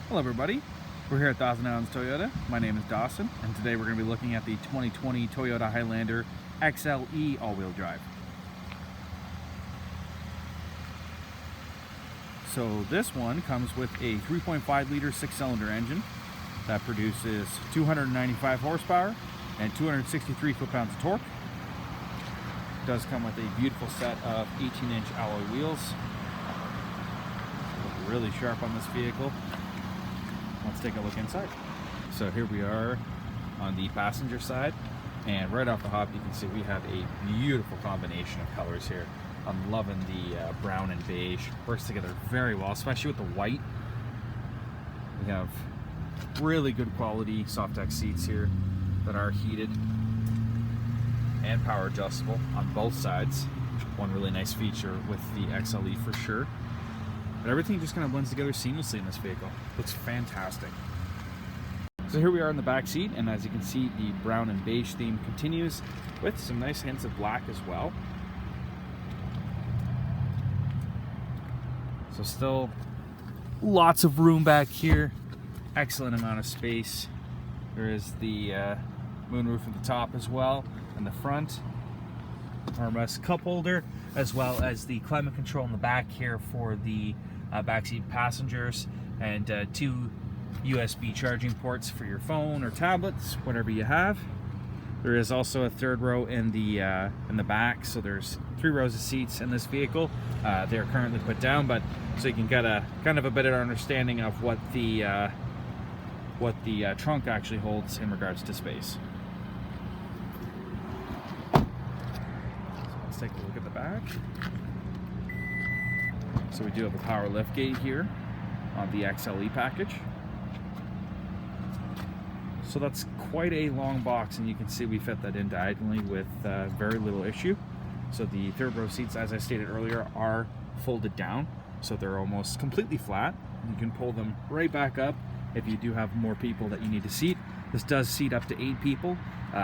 Hello everybody, we're here at Thousand Islands Toyota. My name is Dawson, and today we're going to be looking at the 2020 Toyota Highlander XLE all-wheel drive. So this one comes with a 3.5 liter 6-cylinder engine that produces 295 horsepower and 263 foot-pounds of torque. It does come with a beautiful set of 18-inch alloy wheels. Look really sharp on this vehicle. Let's take a look inside. So here we are on the passenger side, and right off the hop you can see we have a beautiful combination of colors here. I'm loving the brown and beige. Works together very well, especially with the white. We have really good quality softex seats here that are heated and power adjustable on both sides. One really nice feature with the XLE for sure. But everything just kind of blends together seamlessly in this vehicle. Looks fantastic. So here we are in the back seat, and as you can see, the brown and beige theme continues with some nice hints of black as well. So still lots of room back here. Excellent amount of space. There is the moonroof at the top as well, and the front armrest cup holder, as well as the climate control in the back here for the backseat passengers, and two USB charging ports for your phone or tablets, whatever you have. There is also a third row in the back, so there's 3 rows of seats in this vehicle. They're currently put down, but so you can get a kind of a better understanding of what the trunk actually holds in regards to space. So let's take a look at the back. So we do have a power lift gate here on the XLE package. So that's quite a long box, and you can see we fit that in diagonally with very little issue. So the third row seats, as I stated earlier, are folded down, so they're almost completely flat. You can pull them right back up if you do have more people that you need to seat. This does seat up to 8 people,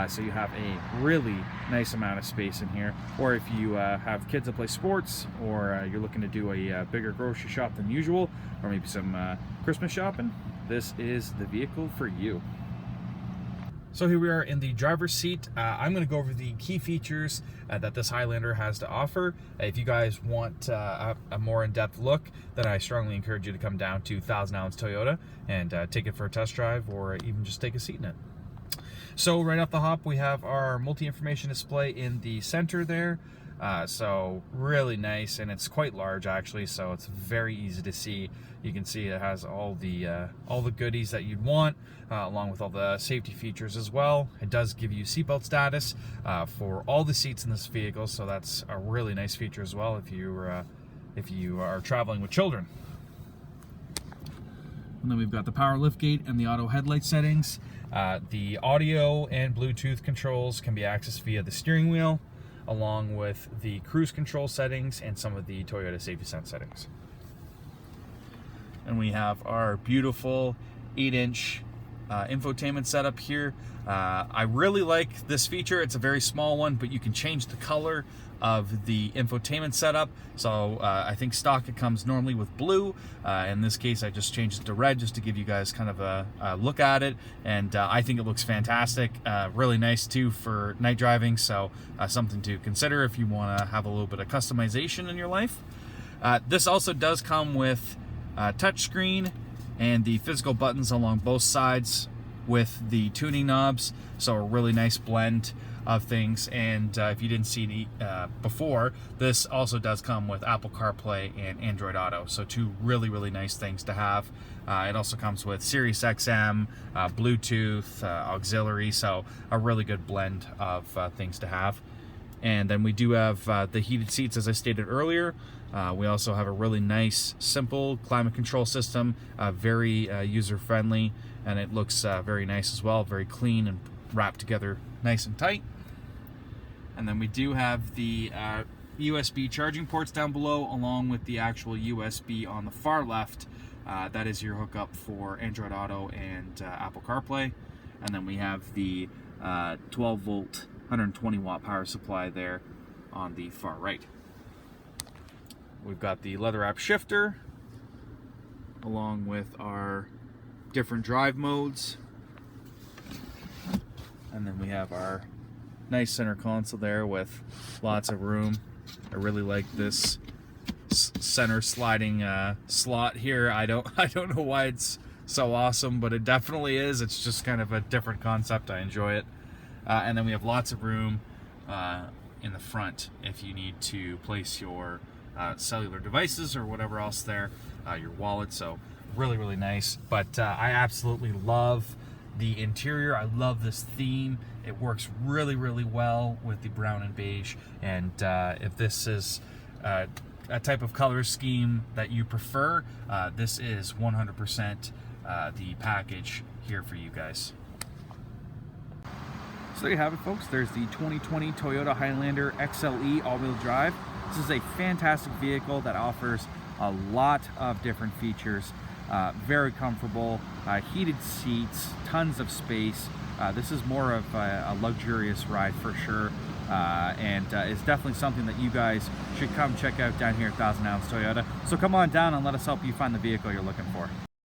so you have a really nice amount of space in here. Or if you have kids that play sports, or you're looking to do a bigger grocery shop than usual, or maybe some Christmas shopping, this is the vehicle for you. So here we are in the driver's seat. I'm going to go over the key features that this Highlander has to offer. If you guys want a more in-depth look, then I strongly encourage you to come down to Thousand Islands Toyota and take it for a test drive, or even just take a seat in it. So right off the hop, we have our multi-information display in the center there. So really nice, and it's quite large actually, so it's very easy to see. You can see it has all the goodies that you'd want, along with all the safety features as well. It does give you seatbelt status for all the seats in this vehicle, so that's a really nice feature as well if you are traveling with children. And then we've got the power liftgate and the auto headlight settings. The audio and Bluetooth controls can be accessed via the steering wheel, along with the cruise control settings and some of the Toyota Safety Sense settings. And we have our beautiful 8-inch infotainment setup here. I really like this feature. It's a very small one, but you can change the color of the infotainment setup. So I think stock it comes normally with blue. In this case, I just changed it to red just to give you guys kind of a look at it. And I think it looks fantastic. Really nice too for night driving. So something to consider if you want to have a little bit of customization in your life. This also does come with touchscreen and the physical buttons along both sides with the tuning knobs. So a really nice blend of things. And if you didn't see before, this also does come with Apple CarPlay and Android Auto, so 2 really nice things to have. It also comes with Sirius XM, Bluetooth, auxiliary, so a really good blend of things to have. And then we do have the heated seats, as I stated earlier. We also have a really nice, simple climate control system, very user-friendly, and it looks very nice as well, very clean and wrapped together nice and tight. And then we do have the USB charging ports down below, along with the actual USB on the far left. That is your hookup for Android Auto and Apple CarPlay. And then we have the 12-volt, 120-watt power supply there on the far right. We've got the leather wrap shifter, along with our different drive modes. And then we have our nice center console there with lots of room. I really like this center sliding slot here. I don't know why it's so awesome, but it definitely is. It's just kind of a different concept. I enjoy it. And then we have lots of room in the front if you need to place your cellular devices or whatever else there, your wallet. So really nice. But I absolutely love the interior. I love this theme. It works really well with the brown and beige. And if this is a type of color scheme that you prefer, this is 100% the package here for you guys. So there you have it, folks. There's the 2020 Toyota Highlander XLE all-wheel drive. This is a fantastic vehicle that offers a lot of different features. Very comfortable, heated seats, tons of space. This is more of a luxurious ride for sure, and it's definitely something that you guys should come check out down here at 1000 Ounce Toyota. So come on down and let us help you find the vehicle you're looking for.